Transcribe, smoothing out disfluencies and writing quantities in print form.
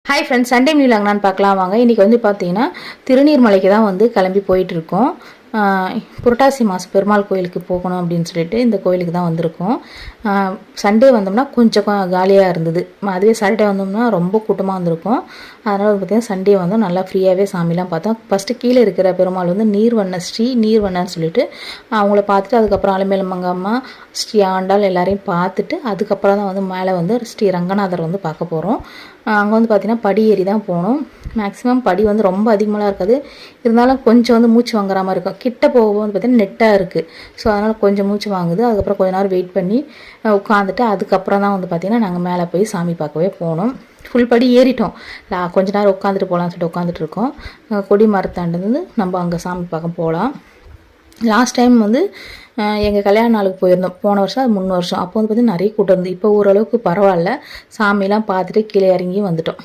Hi friends, Sunday meal அங்கனான்னு பார்க்கலாம் வாங்க. இன்றைக்கி வந்து பார்த்தீங்கன்னா திருநீர்மலைக்கு தான் வந்து கிளம்பி போயிட்டுருக்கோம். புரட்டாசி மாதம் பெருமாள் கோயிலுக்கு போகணும் அப்படின்னு சொல்லிட்டு இந்த கோயிலுக்கு தான் வந்திருக்கோம். சண்டே வந்தோம்னா கொஞ்சம் காலியாக இருந்தது, அதுவே சாட்டர்டே வந்தோம்னா ரொம்ப கூட்டமாக வந்திருக்கும். அதனால் வந்து பார்த்திங்கன்னா சண்டே வந்தோம், நல்லா ஃப்ரீயாகவே சாமிலாம் பார்த்தோம். ஃபஸ்ட்டு கீழே இருக்கிற பெருமாள் வந்து நீர்வண்ணன்னு சொல்லிட்டு அவங்கள பார்த்துட்டு அதுக்கப்புறம் அலமேலமங்கம்மா, ஸ்ரீ ஆண்டாள் எல்லாரையும் பார்த்துட்டு அதுக்கப்புறம் தான் வந்து மேலே வந்து ஸ்ரீ ரங்கநாதர் வந்து பார்க்க போகிறோம். அங்கே வந்து பார்த்திங்கன்னா படி ஏறி தான் போகணும். மேக்ஸிமம் படி வந்து ரொம்ப அதிகமாக இருக்காது, இருந்தாலும் கொஞ்சம் வந்து மூச்சு வாங்குற மாதிரி இருக்கும். கிட்ட போகும்போது வந்து பார்த்திங்கன்னா நெட்டாக இருக்குது, ஸோ அதனால் கொஞ்சம் மூச்சு வாங்குது. அதுக்கப்புறம் கொஞ்ச நேரம் வெயிட் பண்ணி உட்காந்துட்டு அதுக்கப்புறம் தான் வந்து பார்த்திங்கன்னா நாங்கள் மேலே போய் சாமி பார்க்கவே போனோம். ஃபுல் படி ஏறிட்டோம், கொஞ்ச நேரம் உட்காந்துட்டு போகலான்னு சொல்லிட்டு உட்காந்துட்டு இருக்கோம். கொடி மரத்தாண்டு வந்து நம்ம அங்கே சாமி பார்க்க போகலாம். லாஸ்ட் டைம் வந்து எங்கள் கல்யாண நாளுக்கு போயிருந்தோம், போன வருஷம் அது 3 வருஷம். அப்போ வந்து பார்த்திங்கன்னா நிறைய கூட்டம் இருந்து, இப்போ ஓரளவுக்கு பரவாயில்ல, சாமிலாம் பார்த்துட்டு கீழே இறங்கி வந்துட்டோம்.